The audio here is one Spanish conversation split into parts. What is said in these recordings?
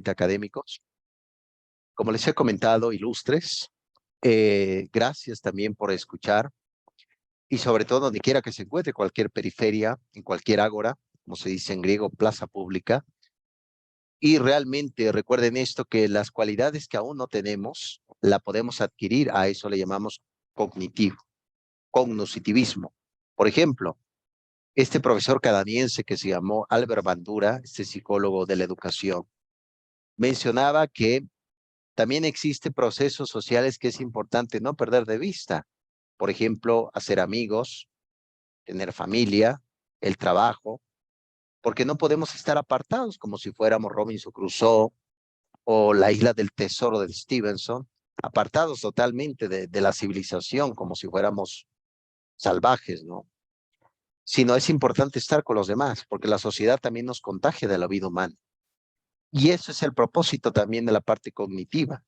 académicos. Como les he comentado, ilustres, gracias también por escuchar y sobre todo donde quiera que se encuentre, cualquier periferia, en cualquier ágora, como se dice en griego, plaza pública. Y realmente recuerden esto, que las cualidades que aún no tenemos, la podemos adquirir, a eso le llamamos cognitivo, cognoscitivismo. Por ejemplo, este profesor canadiense que se llamó Albert Bandura, este psicólogo de la educación, mencionaba que también existen procesos sociales que es importante no perder de vista. Por ejemplo, hacer amigos, tener familia, el trabajo, porque no podemos estar apartados como si fuéramos Robinson Crusoe o la isla del tesoro de Stevenson, apartados totalmente de la civilización como si fuéramos salvajes, ¿no? Sino es importante estar con los demás, porque la sociedad también nos contagia de la vida humana. Y eso es el propósito también de la parte cognitiva.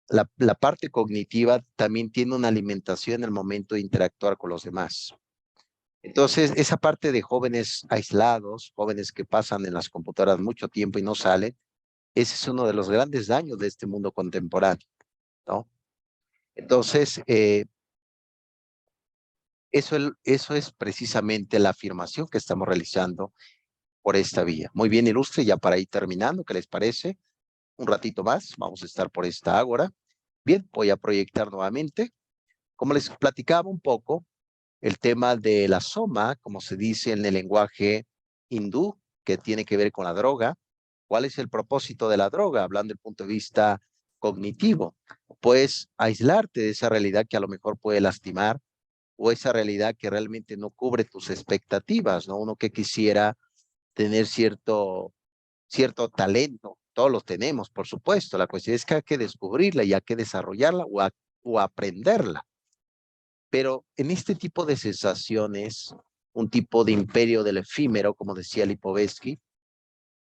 La parte cognitiva también tiene una alimentación en el momento de interactuar con los demás. Entonces, esa parte de jóvenes aislados, jóvenes que pasan en las computadoras mucho tiempo y no salen, ese es uno de los grandes daños de este mundo contemporáneo, ¿no? Entonces, eso es precisamente la afirmación que estamos realizando por esta vía. Muy bien, ilustre, ya para ir terminando, ¿qué les parece? Un ratito más, vamos a estar por esta ágora. Bien, voy a proyectar nuevamente. Como les platicaba un poco, el tema de la soma, como se dice en el lenguaje hindú, que tiene que ver con la droga. ¿Cuál es el propósito de la droga? Hablando desde el punto de vista cognitivo, pues aislarte de esa realidad que a lo mejor puede lastimar o esa realidad que realmente no cubre tus expectativas, ¿no? Uno que quisiera tener cierto talento, todos los tenemos, por supuesto. La cuestión es que hay que descubrirla y hay que desarrollarla o aprenderla. Pero en este tipo de sensaciones, un tipo de imperio del efímero, como decía Lipovetsky,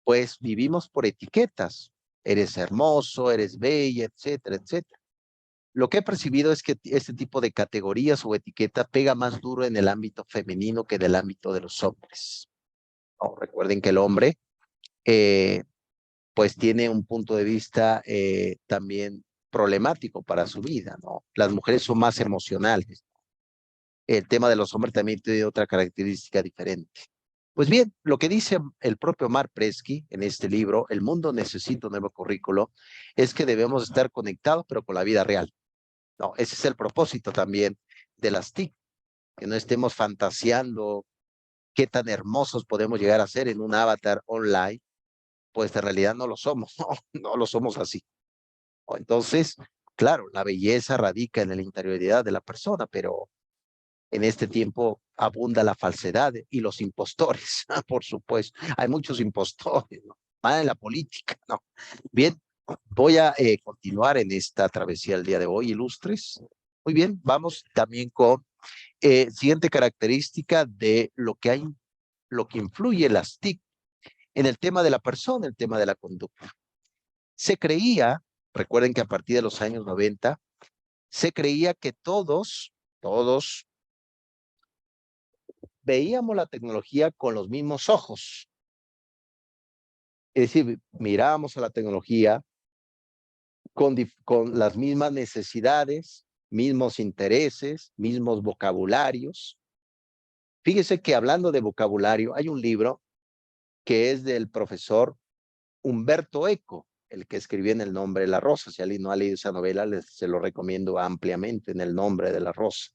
pues vivimos por etiquetas. Eres hermoso, eres bella, etcétera, etcétera. Lo que he percibido es que este tipo de categorías o etiqueta pega más duro en el ámbito femenino que en el ámbito de los hombres. ¿No? Recuerden que el hombre, eh, pues tiene un punto de vista también problemático para su vida, ¿no? Las mujeres son más emocionales. El tema de los hombres también tiene otra característica diferente. Pues bien, lo que dice el propio Mark Presky en este libro, El mundo necesita un nuevo currículo, es que debemos estar conectados, pero con la vida real. No, ese es el propósito también de las TIC, que no estemos fantaseando qué tan hermosos podemos llegar a ser en un avatar online, pues en realidad no lo somos, no lo somos así. Entonces, claro, la belleza radica en la interioridad de la persona, pero en este tiempo abunda la falsedad y los impostores, por supuesto. Hay muchos impostores, ¿no? Van en la política, ¿no? Bien, voy a continuar en esta travesía el día de hoy, ilustres. Muy bien, vamos también con siguiente característica de lo que influye las TIC en el tema de la persona, el tema de la conducta. Se creía, recuerden que a partir de los años 90, se creía que todos veíamos la tecnología con los mismos ojos. Es decir, mirábamos a la tecnología con las mismas necesidades, mismos intereses, mismos vocabularios. Fíjese que hablando de vocabulario, hay un libro que es del profesor Humberto Eco, el que escribió En el nombre de la rosa. Si alguien no ha leído esa novela, se lo recomiendo ampliamente, En el nombre de la rosa.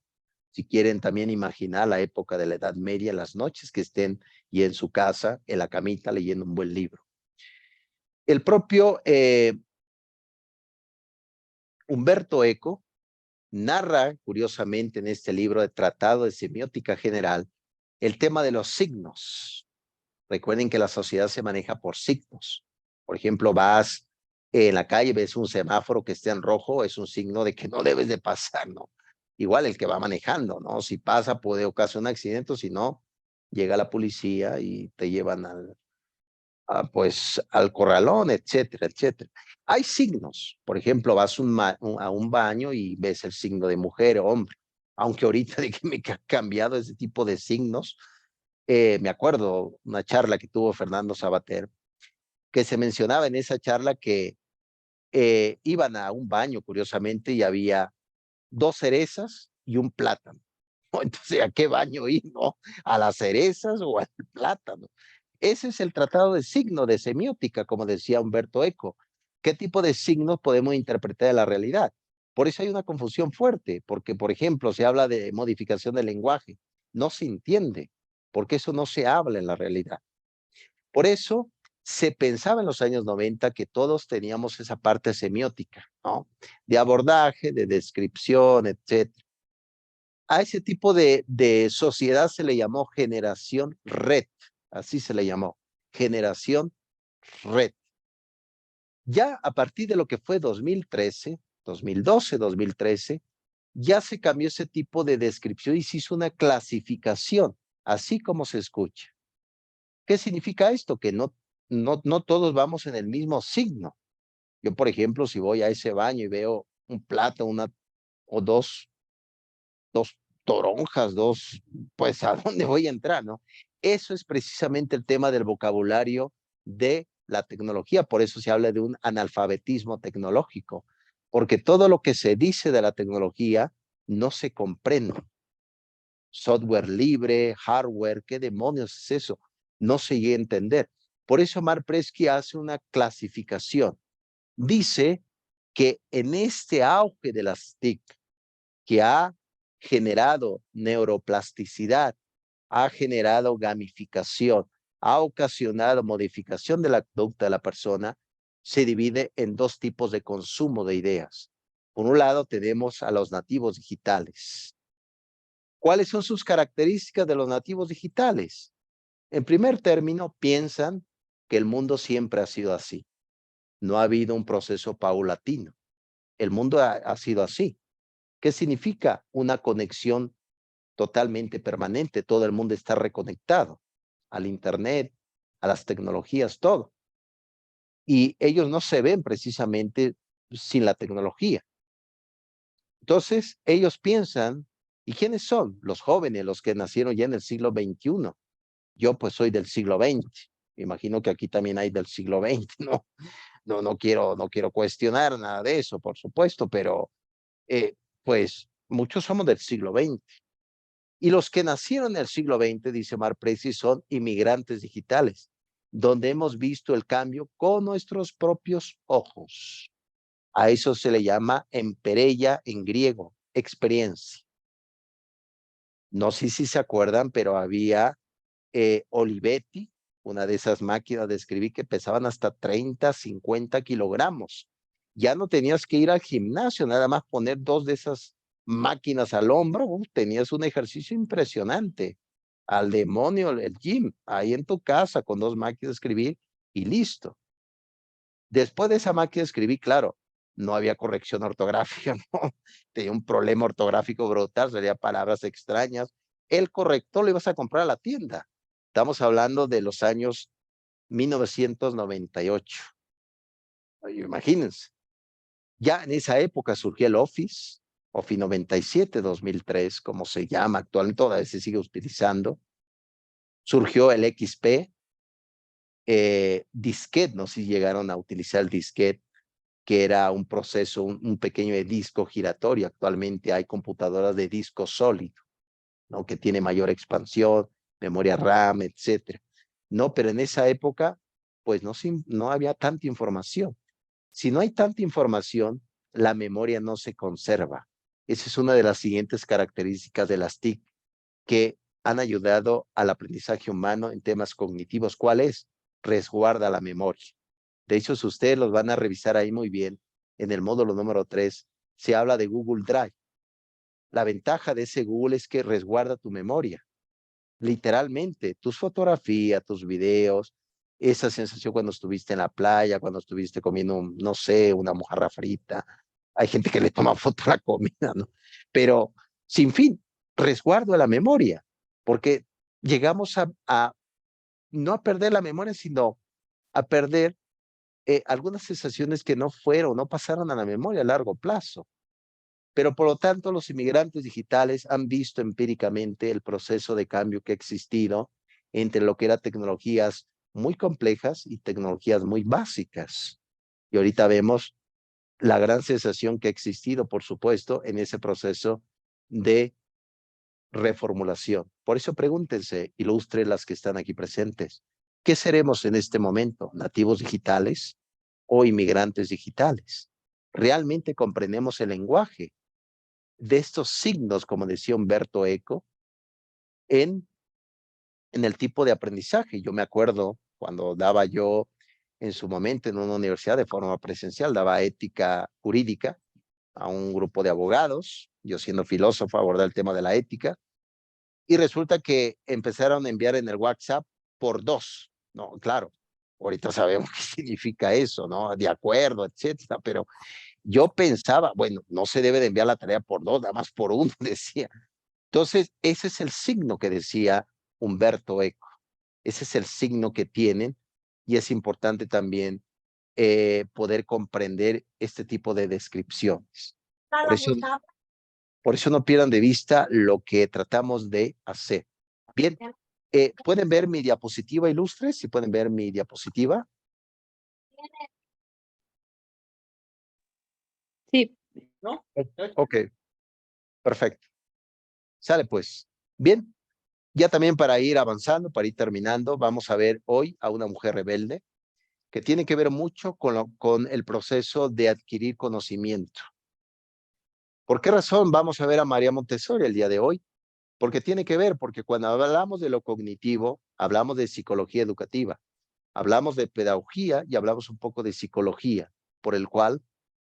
Si quieren también imaginar la época de la Edad Media, las noches que estén y en su casa, en la camita, leyendo un buen libro. El propio Humberto Eco narra, curiosamente, en este libro de Tratado de Semiótica General, el tema de los signos. Recuerden que la sociedad se maneja por signos. Por ejemplo, vas en la calle, ves un semáforo que esté en rojo, es un signo de que no debes de pasar, ¿no? Igual el que va manejando, ¿no? Si pasa puede ocasionar un accidente, si no, llega la policía y te llevan pues, al corralón, etcétera, etcétera. Hay signos, por ejemplo, vas a un baño y ves el signo de mujer o hombre, aunque ahorita de que me ha cambiado ese tipo de signos, me acuerdo una charla que tuvo Fernando Sabater, que se mencionaba en esa charla que iban a un baño, curiosamente, y había 2 cerezas y un plátano. Entonces, ¿a qué baño ir, no? ¿A las cerezas o al plátano? Ese es el tratado de signo de semiótica, como decía Humberto Eco. ¿Qué tipo de signos podemos interpretar de la realidad? Por eso hay una confusión fuerte, porque, por ejemplo, se habla de modificación del lenguaje. No se entiende, porque eso no se habla en la realidad. Por eso se pensaba en los años 90 que todos teníamos esa parte semiótica, ¿no? De abordaje, de descripción, etcétera. A ese tipo de sociedad se le llamó generación red, así se le llamó, generación red. Ya a partir de lo que fue 2013, 2012, 2013, ya se cambió ese tipo de descripción y se hizo una clasificación, así como se escucha. ¿Qué significa esto? Que no todos vamos en el mismo signo. Yo, por ejemplo, si voy a ese baño y veo un plato, una o dos toronjas, pues ¿a dónde voy a entrar, no? Eso es precisamente el tema del vocabulario de la tecnología, por eso se habla de un analfabetismo tecnológico, porque todo lo que se dice de la tecnología no se comprende. Software libre, hardware, ¿qué demonios es eso? No se llega a entender. Por eso Mark Prensky hace una clasificación. Dice que en este auge de las TIC, que ha generado neuroplasticidad, ha generado gamificación, ha ocasionado modificación de la conducta de la persona, se divide en 2 tipos de consumo de ideas. Por un lado, tenemos a los nativos digitales. ¿Cuáles son sus características de los nativos digitales? En primer término, piensan que el mundo siempre ha sido así. No ha habido un proceso paulatino. El mundo ha sido así. ¿Qué significa? Una conexión totalmente permanente. Todo el mundo está reconectado al Internet, a las tecnologías, todo. Y ellos no se ven precisamente sin la tecnología. Entonces, ellos piensan, ¿y quiénes son? Los jóvenes, los que nacieron ya en el siglo XXI. Yo pues soy del siglo XX. Me imagino que aquí también hay del siglo XX, ¿no? No quiero cuestionar nada de eso, por supuesto, pero eh, pues muchos somos del siglo XX. Y los que nacieron en el siglo XX, dice Mark Prensky, son inmigrantes digitales, donde hemos visto el cambio con nuestros propios ojos. A eso se le llama empereia en griego, experiencia. No sé si se acuerdan, pero había Olivetti, una de esas máquinas de escribir que pesaban hasta 30, 50 kilogramos. Ya no tenías que ir al gimnasio, nada más poner 2 de esas máquinas al hombro, tenías un ejercicio impresionante. Al demonio el gym, ahí en tu casa con 2 máquinas de escribir y listo. Después de esa máquina de escribir, claro, no había corrección ortográfica, ¿no? Tenía un problema ortográfico brutal, sería palabras extrañas. El corrector lo ibas a comprar a la tienda. Estamos hablando de los años 1998. Imagínense. Ya en esa época surgió el Office 97, 2003, como se llama actualmente, todavía se sigue utilizando. Surgió el XP, disquete, no sé si llegaron a utilizar el disquete, que era un proceso, un pequeño disco giratorio. Actualmente hay computadoras de disco sólido, ¿no? Que tiene mayor expansión, memoria RAM, etcétera. No, pero en esa época, pues no había tanta información. Si no hay tanta información, la memoria no se conserva. Esa es una de las siguientes características de las TIC que han ayudado al aprendizaje humano en temas cognitivos. ¿Cuál es? Resguarda la memoria. De hecho, si ustedes los van a revisar ahí muy bien, en el módulo número 3, se habla de Google Drive. La ventaja de ese Google es que resguarda tu memoria. Literalmente, tus fotografías, tus videos, esa sensación cuando estuviste en la playa, cuando estuviste comiendo, no sé, una mojarra frita. Hay gente que le toma foto a la comida, ¿no? Pero, sin fin, resguardo de la memoria, porque llegamos a no a perder la memoria, sino a perder algunas sensaciones que no fueron, no pasaron a la memoria a largo plazo. Pero por lo tanto, los inmigrantes digitales han visto empíricamente el proceso de cambio que ha existido entre lo que eran tecnologías muy complejas y tecnologías muy básicas. Y ahorita vemos la gran sensación que ha existido, por supuesto, en ese proceso de reformulación. Por eso pregúntense, ilustre las que están aquí presentes, ¿qué seremos en este momento? ¿Nativos digitales o inmigrantes digitales? ¿Realmente comprendemos el lenguaje de estos signos, como decía Humberto Eco, en el tipo de aprendizaje? Yo me acuerdo cuando daba yo en su momento en una universidad de forma presencial, daba ética jurídica a un grupo de abogados, yo siendo filósofo abordar el tema de la ética, y resulta que empezaron a enviar en el WhatsApp por dos, ¿no? Claro, ahorita sabemos qué significa eso, ¿no? De acuerdo, etcétera, pero yo pensaba, bueno, no se debe de enviar la tarea por dos, nada más por uno, decía. Entonces, ese es el signo que decía Humberto Eco. Ese es el signo que tienen y es importante también poder comprender este tipo de descripciones. Por eso no pierdan de vista lo que tratamos de hacer. Bien, ¿pueden ver mi diapositiva ilustre? Si pueden ver mi diapositiva. Sí. Ok, perfecto. Sale pues. Bien, ya también para ir avanzando, para ir terminando, vamos a ver hoy a una mujer rebelde que tiene que ver mucho con el proceso de adquirir conocimiento. ¿Por qué razón vamos a ver a María Montessori el día de hoy? Porque tiene que ver, porque cuando hablamos de lo cognitivo, hablamos de psicología educativa, hablamos de pedagogía y hablamos un poco de psicología, por el cual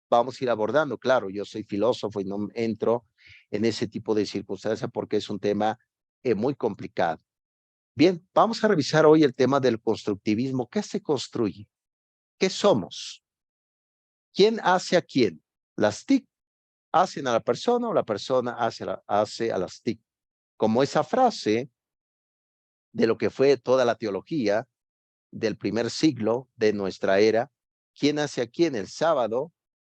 vamos a ir abordando. Claro, yo soy filósofo y no entro en ese tipo de circunstancias porque es un tema muy complicado. Bien, vamos a revisar hoy el tema del constructivismo. ¿Qué se construye? ¿Qué somos? ¿Quién hace a quién? ¿Las TIC hacen a la persona o la persona hace a las TIC? Como esa frase de lo que fue toda la teología del primer siglo de nuestra era, ¿quién hace a quién? El sábado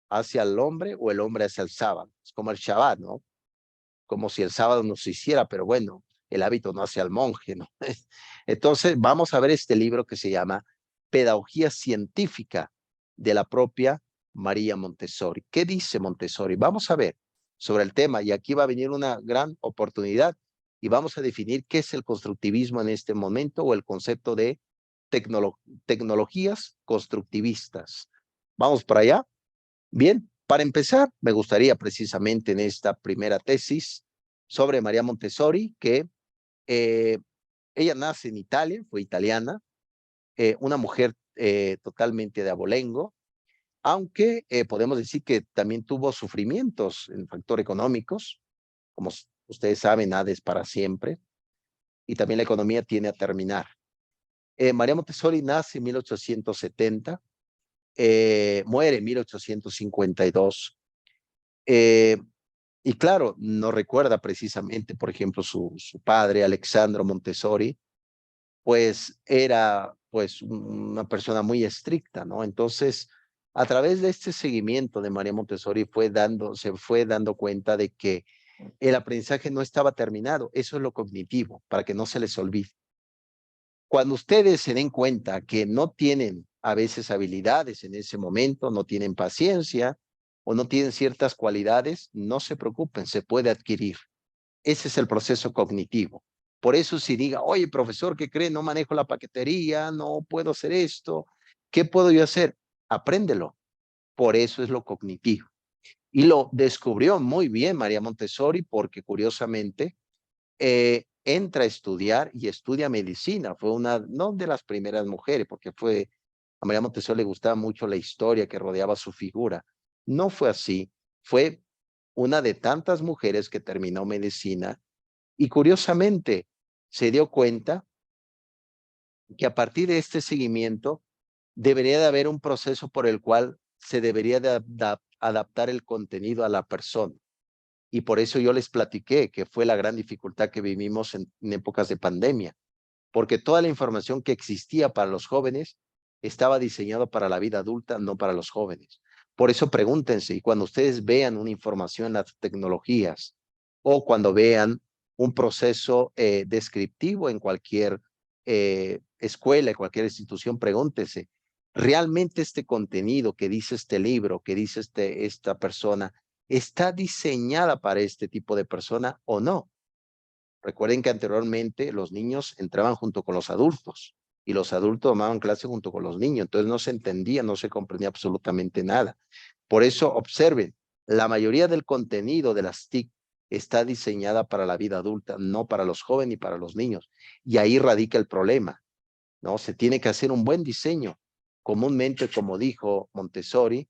hacia el hombre o el hombre hacia el sábado. Es como el Shabbat, ¿no? Como si el sábado no se hiciera, pero bueno, el hábito no hace al monje, ¿no? Entonces, vamos a ver este libro que se llama Pedagogía Científica de la propia María Montessori. ¿Qué dice Montessori? Vamos a ver sobre el tema y aquí va a venir una gran oportunidad y vamos a definir qué es el constructivismo en este momento o el concepto de tecnologías constructivistas. ¿Vamos para allá? Bien, para empezar, me gustaría precisamente en esta primera tesis sobre María Montessori, que ella nace en Italia, fue italiana, una mujer totalmente de abolengo, aunque podemos decir que también tuvo sufrimientos en factor económicos, como ustedes saben, nada es para siempre, y también la economía tiene a terminar. María Montessori nace en 1870, muere en 1852. Y claro, no recuerda precisamente, por ejemplo, su padre, Alexandro Montessori, pues era pues una persona muy estricta, ¿no? Entonces, a través de este seguimiento de María Montessori se fue dando cuenta de que el aprendizaje no estaba terminado. Eso es lo cognitivo, para que no se les olvide. Cuando ustedes se den cuenta que no tienen a veces habilidades en ese momento, no tienen paciencia o no tienen ciertas cualidades, no se preocupen, se puede adquirir. Ese es el proceso cognitivo. Por eso si diga, oye, profesor, ¿qué cree? No manejo la paquetería, no puedo hacer esto. ¿Qué puedo yo hacer? Apréndelo. Por eso es lo cognitivo. Y lo descubrió muy bien María Montessori porque curiosamente entra a estudiar y estudia medicina. Fue una, no de las primeras mujeres, porque a María Montessori le gustaba mucho la historia que rodeaba su figura. No fue así. Fue una de tantas mujeres que terminó medicina y curiosamente se dio cuenta que a partir de este seguimiento debería de haber un proceso por el cual se debería de adaptar el contenido a la persona. Y por eso yo les platiqué que fue la gran dificultad que vivimos en épocas de pandemia, porque toda la información que existía para los jóvenes estaba diseñada para la vida adulta, no para los jóvenes. Por eso pregúntense, y cuando ustedes vean una información en las tecnologías o cuando vean un proceso descriptivo en cualquier escuela, cualquier institución, pregúntese, ¿realmente este contenido que dice este libro, que dice esta persona, está diseñada para este tipo de persona o no? Recuerden que anteriormente los niños entraban junto con los adultos y los adultos tomaban clase junto con los niños, entonces no se entendía, no se comprendía absolutamente nada. Por eso observen, la mayoría del contenido de las TIC está diseñada para la vida adulta, no para los jóvenes ni para los niños. Y ahí radica el problema, ¿no? Se tiene que hacer un buen diseño. Comúnmente, como dijo Montessori,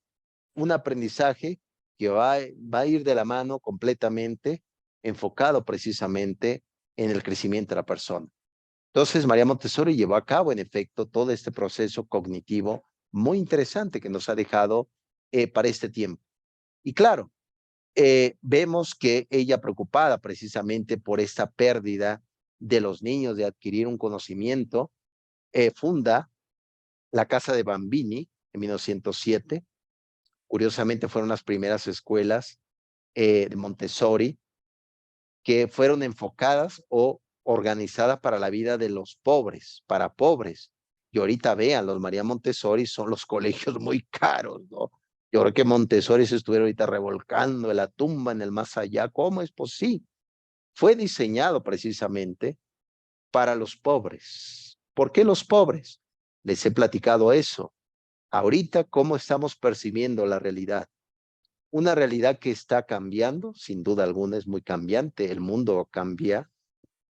un aprendizaje que va a ir de la mano completamente enfocado precisamente en el crecimiento de la persona. Entonces, María Montessori llevó a cabo, en efecto, todo este proceso cognitivo muy interesante que nos ha dejado para este tiempo. Y claro, vemos que ella, preocupada precisamente por esta pérdida de los niños de adquirir un conocimiento, funda la Casa de Bambini en 1907. Curiosamente, fueron las primeras escuelas de Montessori que fueron enfocadas o organizadas para la vida de los pobres, para pobres. Y ahorita vean, los María Montessori son los colegios muy caros, ¿no? Yo creo que Montessori se estuviera ahorita revolcando en la tumba, en el más allá. ¿Cómo es posible? Fue diseñado precisamente para los pobres. ¿Por qué los pobres? Les he platicado eso. Ahorita, ¿cómo estamos percibiendo la realidad? Una realidad que está cambiando, sin duda alguna es muy cambiante, el mundo cambia,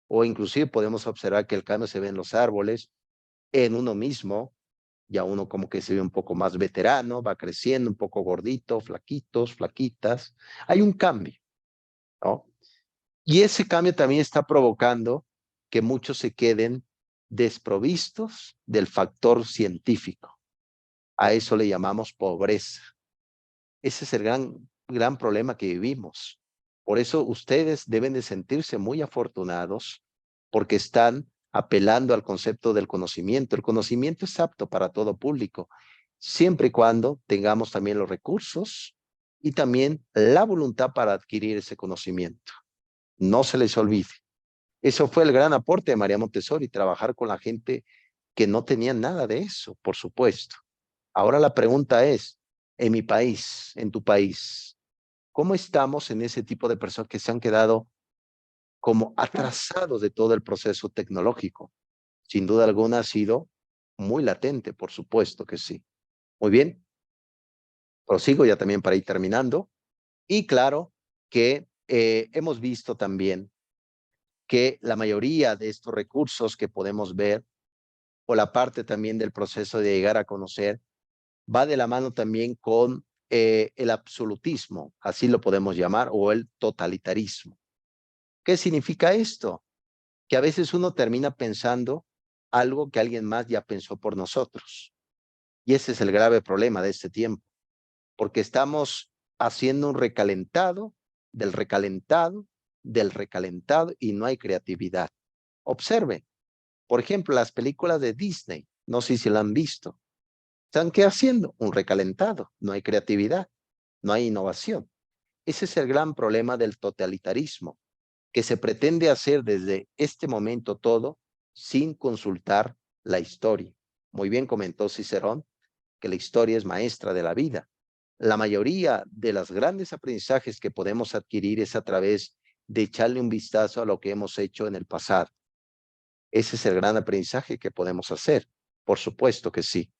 o inclusive podemos observar que el cambio se ve en los árboles, en uno mismo, ya uno como que se ve un poco más veterano, va creciendo, un poco gordito, flaquitos, flaquitas, hay un cambio, ¿no? Y ese cambio también está provocando que muchos se queden desprovistos del factor científico. A eso le llamamos pobreza. Ese es el gran problema que vivimos. Por eso ustedes deben de sentirse muy afortunados porque están apelando al concepto del conocimiento. El conocimiento es apto para todo público, siempre y cuando tengamos también los recursos y también la voluntad para adquirir ese conocimiento. No se les olvide. Eso fue el gran aporte de María Montessori, trabajar con la gente que no tenía nada de eso, por supuesto. Ahora la pregunta es, en mi país, en tu país, ¿cómo estamos en ese tipo de personas que se han quedado como atrasados de todo el proceso tecnológico? Sin duda alguna ha sido muy latente, por supuesto que sí. Muy bien, prosigo ya también para ir terminando. Y claro que hemos visto también que la mayoría de estos recursos que podemos ver, o la parte también del proceso de llegar a conocer, va de la mano también con el absolutismo, así lo podemos llamar, o el totalitarismo. ¿Qué significa esto? Que a veces uno termina pensando algo que alguien más ya pensó por nosotros. Y ese es el grave problema de este tiempo, porque estamos haciendo un recalentado, del recalentado, del recalentado, y no hay creatividad. Observe, por ejemplo, las películas de Disney, no sé si la han visto. ¿Están qué haciendo? Un recalentado, no hay creatividad, no hay innovación. Ese es el gran problema del totalitarismo, que se pretende hacer desde este momento todo sin consultar la historia. Muy bien comentó Cicerón que la historia es maestra de la vida. La mayoría de los grandes aprendizajes que podemos adquirir es a través de echarle un vistazo a lo que hemos hecho en el pasado. Ese es el gran aprendizaje que podemos hacer. Por supuesto que sí.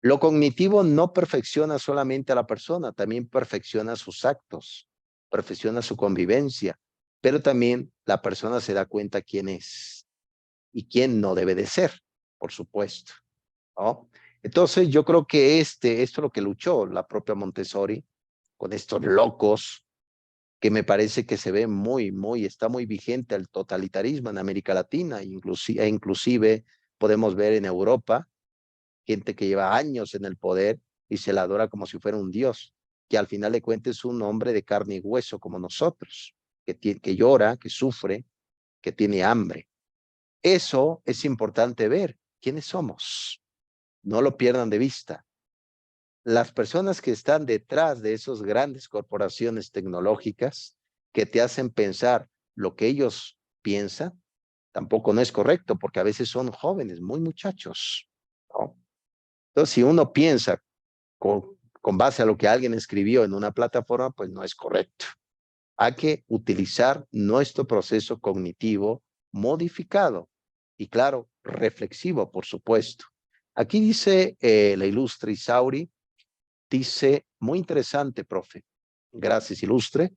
Lo cognitivo no perfecciona solamente a la persona, también perfecciona sus actos, perfecciona su convivencia, pero también la persona se da cuenta quién es y quién no debe de ser, por supuesto, ¿no? Entonces yo creo que esto es lo que luchó la propia Montessori con estos locos que me parece que se ve está muy vigente el totalitarismo en América Latina, inclusive podemos ver en Europa gente que lleva años en el poder y se la adora como si fuera un dios, que al final de cuentas es un hombre de carne y hueso como nosotros, que llora, que sufre, que tiene hambre. Eso es importante ver. ¿Quiénes somos? No lo pierdan de vista. Las personas que están detrás de esas grandes corporaciones tecnológicas que te hacen pensar lo que ellos piensan, Tampoco no es correcto porque a veces son jóvenes, muy muchachos, ¿no? Entonces, si uno piensa con base a lo que alguien escribió en una plataforma, pues no es correcto. Hay que utilizar nuestro proceso cognitivo modificado y, claro, reflexivo, por supuesto. Aquí dice la ilustre Isauri, dice, muy interesante, profe. Gracias, ilustre.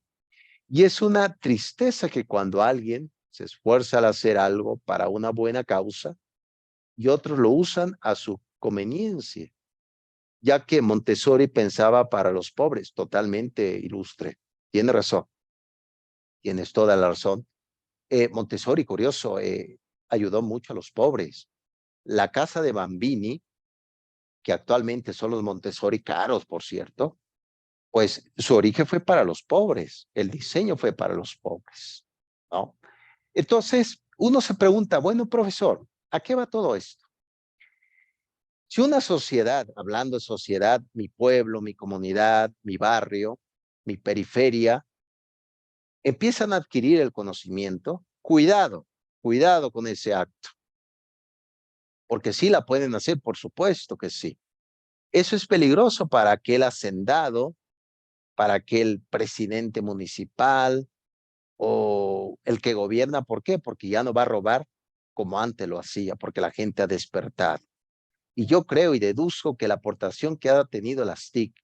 Y es una tristeza que cuando alguien se esfuerza al hacer algo para una buena causa y otros lo usan a su conveniencia, ya que Montessori pensaba para los pobres, totalmente ilustre. Tiene razón, tienes toda la razón. Montessori, curioso, ayudó mucho a los pobres. La casa de Bambini, que actualmente son los Montessori caros, por cierto, pues su origen fue para los pobres, el diseño fue para los pobres, ¿no? Entonces, uno se pregunta, bueno, profesor, ¿a qué va todo esto? Si una sociedad, hablando de sociedad, mi pueblo, mi comunidad, mi barrio, mi periferia, empiezan a adquirir el conocimiento, cuidado, cuidado con ese acto, porque sí la pueden hacer, por supuesto que sí. Eso es peligroso para aquel hacendado, para aquel presidente municipal o el que gobierna. ¿Por qué? Porque ya no va a robar como antes lo hacía, porque la gente ha despertado. Y yo creo y deduzco que la aportación que ha tenido las TIC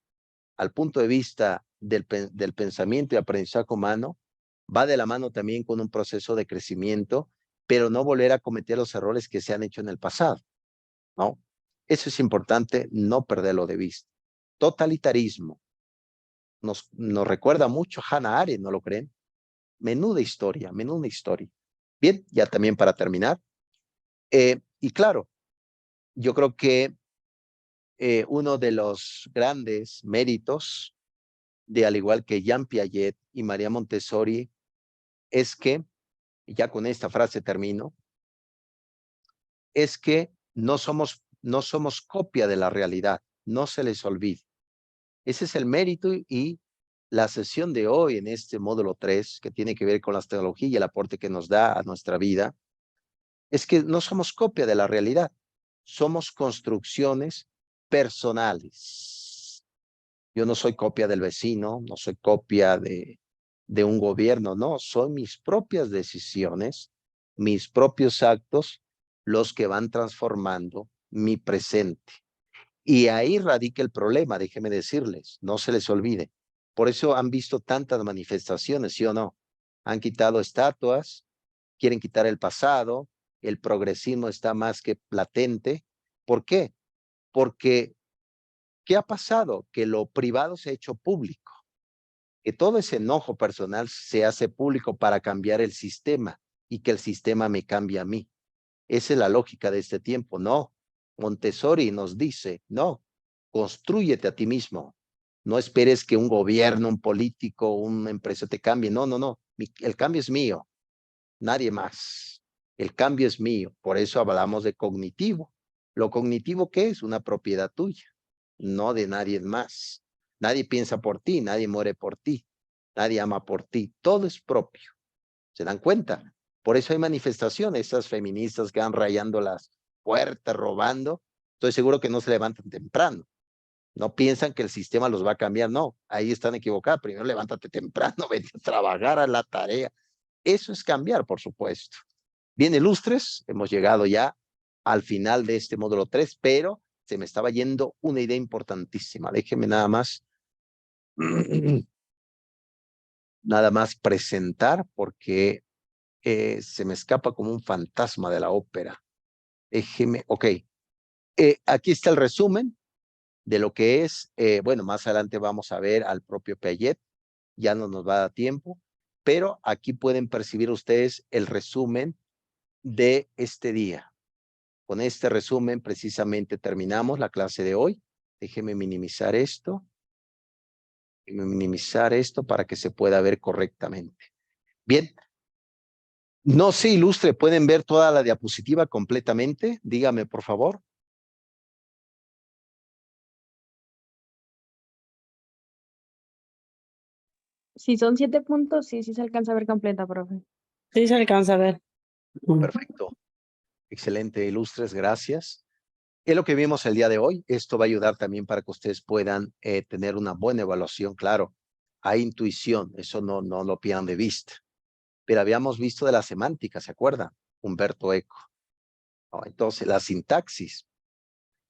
al punto de vista del pensamiento y aprendizaje humano va de la mano también con un proceso de crecimiento, pero no volver a cometer los errores que se han hecho en el pasado, ¿no? Eso es importante, no perderlo de vista. Totalitarismo. Nos recuerda mucho a Hannah Arendt, ¿no lo creen? Menuda historia, menuda historia. Bien, ya también para terminar. Y claro, yo creo que uno de los grandes méritos de al igual que Jean Piaget y María Montessori es que, y ya con esta frase termino, es que no somos copia de la realidad, no se les olvide. Ese es el mérito y la sesión de hoy en este módulo 3, que tiene que ver con las tecnologías y el aporte que nos da a nuestra vida, es que no somos copia de la realidad, somos construcciones personales. Yo no soy copia del vecino, no soy copia de un gobierno, no, son mis propias decisiones, mis propios actos, los que van transformando mi presente. Y ahí radica el problema, déjenme decirles, no se les olvide. Por eso han visto tantas manifestaciones, ¿sí o no? Han quitado estatuas, quieren quitar el pasado, el progresismo está más que latente. ¿Por qué? Porque, ¿qué ha pasado? Que lo privado se ha hecho público, que todo ese enojo personal se hace público para cambiar el sistema y que el sistema me cambie a mí. Esa es la lógica de este tiempo. No, Montessori nos dice, no, constrúyete a ti mismo. No esperes que un gobierno, un político, una empresa te cambie. No, no, no. El cambio es mío, nadie más. El cambio es mío. Por eso hablamos de cognitivo. ¿Lo cognitivo qué es? Una propiedad tuya, no de nadie más. Nadie piensa por ti, nadie muere por ti, nadie ama por ti. Todo es propio. ¿Se dan cuenta? Por eso hay manifestaciones, esas feministas que van rayando las puertas, robando. Estoy seguro que no se levantan temprano. No piensan que el sistema los va a cambiar. No, ahí están equivocados. Primero levántate temprano, vete a trabajar a la tarea. Eso es cambiar, por supuesto. Bien, ilustres, hemos llegado ya al final de este módulo 3, pero se me estaba yendo una idea importantísima. Déjenme nada más presentar porque se me escapa como un fantasma de la ópera. Déjeme, ok. Aquí está el resumen de lo que es, bueno, más adelante vamos a ver al propio Piaget, ya no nos va a dar tiempo, pero aquí pueden percibir ustedes el resumen de este día. Con este resumen precisamente terminamos la clase de hoy. Déjeme minimizar esto. Minimizar esto para que se pueda ver correctamente. Bien. No se ilustre, ¿pueden ver toda la diapositiva completamente? Dígame, por favor. Si son 7 puntos, sí, sí se alcanza a ver completa, profe. Sí, se alcanza a ver. Perfecto. Excelente, Ilustres, gracias. Es lo que vimos el día de hoy. Esto va a ayudar también para que ustedes puedan tener una buena evaluación. Claro, hay intuición, eso no lo pierdan de vista. Pero habíamos visto de la semántica, ¿se acuerdan? Humberto Eco. ¿No? Entonces, la sintaxis,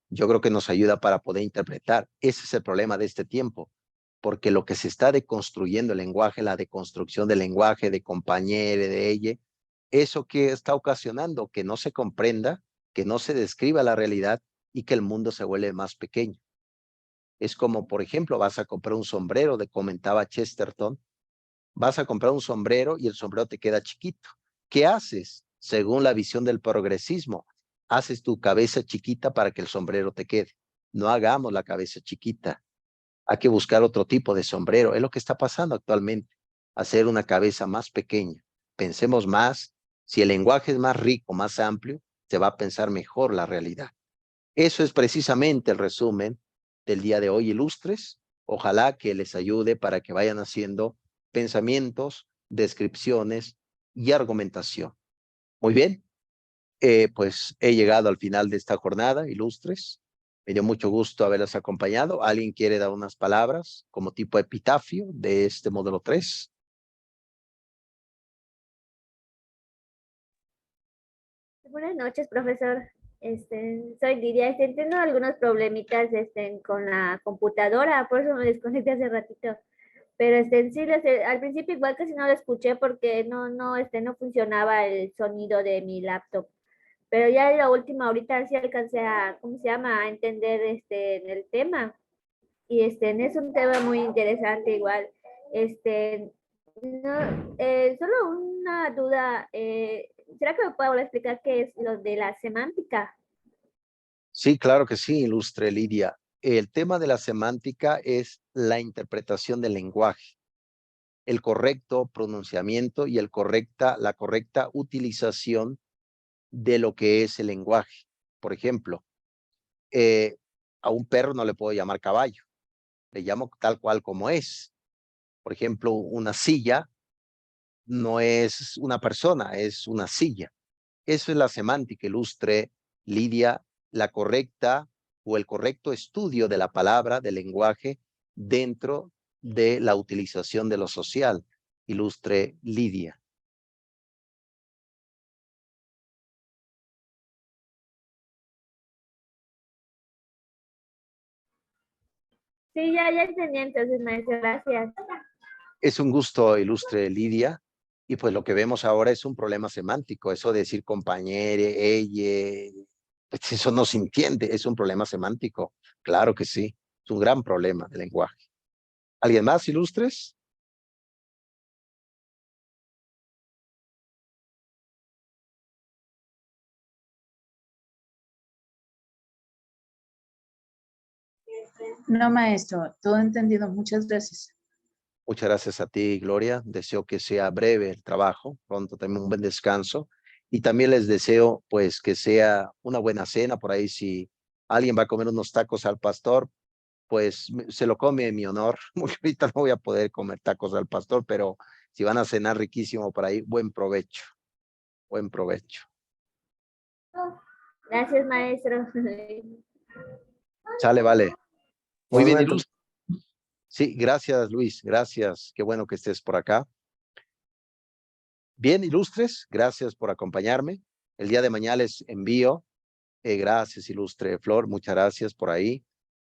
yo creo que nos ayuda para poder interpretar. Ese es el problema de este tiempo, porque lo que se está deconstruyendo el lenguaje, la deconstrucción del lenguaje, de compañero, de ella, eso que está ocasionando que no se comprenda, que no se describa la realidad y que el mundo se vuelve más pequeño. Es como, por ejemplo, vas a comprar un sombrero, comentaba Chesterton, vas a comprar un sombrero y el sombrero te queda chiquito. ¿Qué haces? Según la visión del progresismo, haces tu cabeza chiquita para que el sombrero te quede. No hagamos la cabeza chiquita. Hay que buscar otro tipo de sombrero. Es lo que está pasando actualmente. Hacer una cabeza más pequeña. Pensemos más. Si el lenguaje es más rico, más amplio, se va a pensar mejor la realidad. Eso es precisamente el resumen del día de hoy, Ilustres. Ojalá que les ayude para que vayan haciendo pensamientos, descripciones y argumentación. Muy bien, pues he llegado al final de esta jornada, Ilustres. Me dio mucho gusto haberlos acompañado. ¿Alguien quiere dar unas palabras como tipo epitafio de este módulo 3? Buenas noches, profesor. Soy Lidia. Tengo algunos problemitas con la computadora, por eso me desconecté hace ratito. Pero sí, al principio igual casi no lo escuché porque no funcionaba el sonido de mi laptop. Pero ya en la última, ahorita sí alcancé a, ¿cómo se llama? A entender en el tema. Y es un tema muy interesante igual. Este, no, solo una duda. ¿Será que me puedo explicar qué es lo de la semántica? Sí, claro que sí, Ilustre Lidia. El tema de la semántica es la interpretación del lenguaje, el correcto pronunciamiento y la correcta utilización de lo que es el lenguaje. Por ejemplo, a un perro no le puedo llamar caballo, le llamo tal cual como es. Por ejemplo, una silla no es una persona, es una silla. Eso es la semántica, Ilustre Lidia, la correcta o el correcto estudio de la palabra, del lenguaje, dentro de la utilización de lo social, Ilustre Lidia. Sí, ya entendí entonces, maestro, gracias. Es un gusto, Ilustre Lidia, y pues lo que vemos ahora es un problema semántico, eso de decir compañere, ella, pues eso no se entiende, es un problema semántico, claro que sí, es un gran problema de lenguaje. ¿Alguien más, Ilustres? No, maestro, todo entendido. Muchas gracias. Muchas gracias a ti, Gloria. Deseo que sea breve el trabajo, pronto también un buen descanso. Y también les deseo, pues, que sea una buena cena. Por ahí, si alguien va a comer unos tacos al pastor, pues se lo come en mi honor. Ahorita no voy a poder comer tacos al pastor, pero si van a cenar riquísimo por ahí, buen provecho, buen provecho. Gracias, maestro. Sale, vale. Muy bien, Igualmente. Ilustre. Sí, gracias, Luis. Gracias. Qué bueno que estés por acá. Bien, Ilustres, gracias por acompañarme. El día de mañana les envío. Gracias, Ilustre Flor. Muchas gracias por ahí.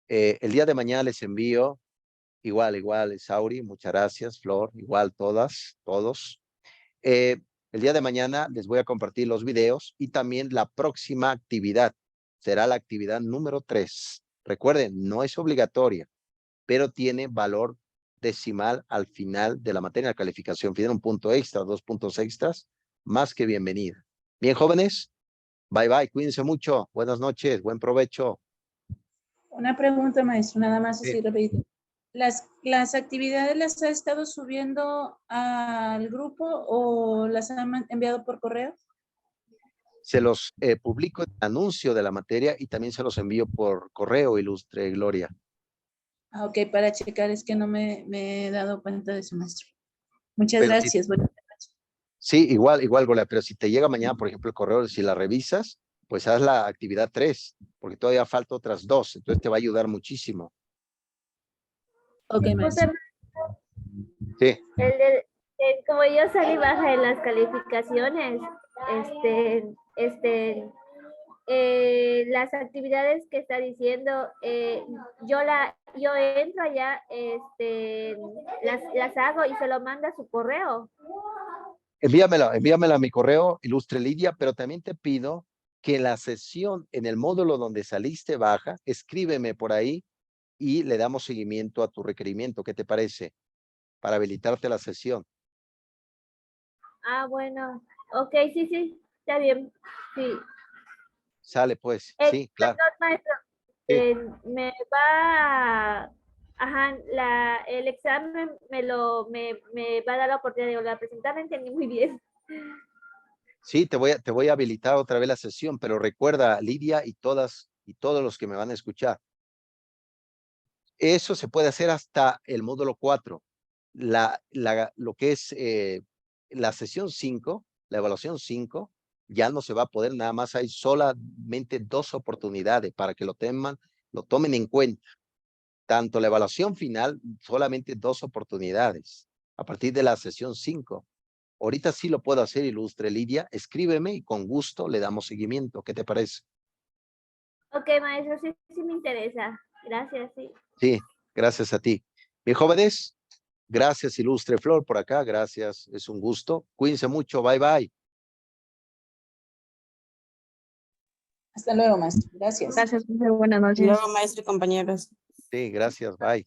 El día de mañana les envío. Igual, Sauri. Muchas gracias, Flor. Igual, todos. El día de mañana les voy a compartir los videos y también la próxima actividad. Será la actividad número 3. Recuerden, no es obligatoria, pero tiene valor decimal al final de la materia de calificación final, un punto extra, 2 puntos extras, más que bienvenida. Bien, jóvenes, bye, cuídense mucho, buenas noches, buen provecho. Una pregunta, maestro, nada más Sí. así rapidito. ¿Las actividades las ha estado subiendo al grupo o las han enviado por correo? Se los publico el anuncio de la materia y también se los envío por correo, Ilustre Gloria. Ah, ok, para checar, es que no me he dado cuenta de eso, maestro. Muchas Pero sí, gracias. Buenas noches. Sí, igual, Gola, pero si te llega mañana, por ejemplo, el correo, si la revisas, pues haz la actividad 3, porque todavía falta otras 2, entonces te va a ayudar muchísimo. Ok, maestro. Sí, Como yo salí baja en las calificaciones, las actividades que está diciendo, yo entro allá, las hago y se lo manda a su correo. envíamela a mi correo, Ilustre Lidia, pero también te pido que en la sesión, en el módulo donde saliste baja, escríbeme por ahí y le damos seguimiento a tu requerimiento. ¿Qué te parece? Para habilitarte la sesión. Ah, bueno, ok, sí, está bien, sí. Sale pues, sí, claro. Perdón, maestro, Sí. me va, ajá, el examen me va a dar la oportunidad de volver a presentar, me entendí muy bien. Sí, te voy a habilitar otra vez la sesión, pero recuerda, Lidia y todos los que me van a escuchar, eso se puede hacer hasta el módulo 4. Lo que es la sesión 5, la evaluación 5, ya no se va a poder, nada más hay solamente 2 oportunidades para que lo tomen en cuenta. Tanto la evaluación final, solamente 2 oportunidades a partir de la sesión 5. Ahorita sí lo puedo hacer, Ilustre Lidia. Escríbeme y con gusto le damos seguimiento. ¿Qué te parece? Ok, maestro, sí me interesa. Gracias, sí. Sí, gracias a ti. Bien, jóvenes, gracias, Ilustre Flor, por acá. Gracias, es un gusto. Cuídense mucho. Bye, bye. Hasta luego, maestro. Gracias. Gracias, profe. Buenas noches. Luego, maestro y compañeros. Sí, gracias. Bye.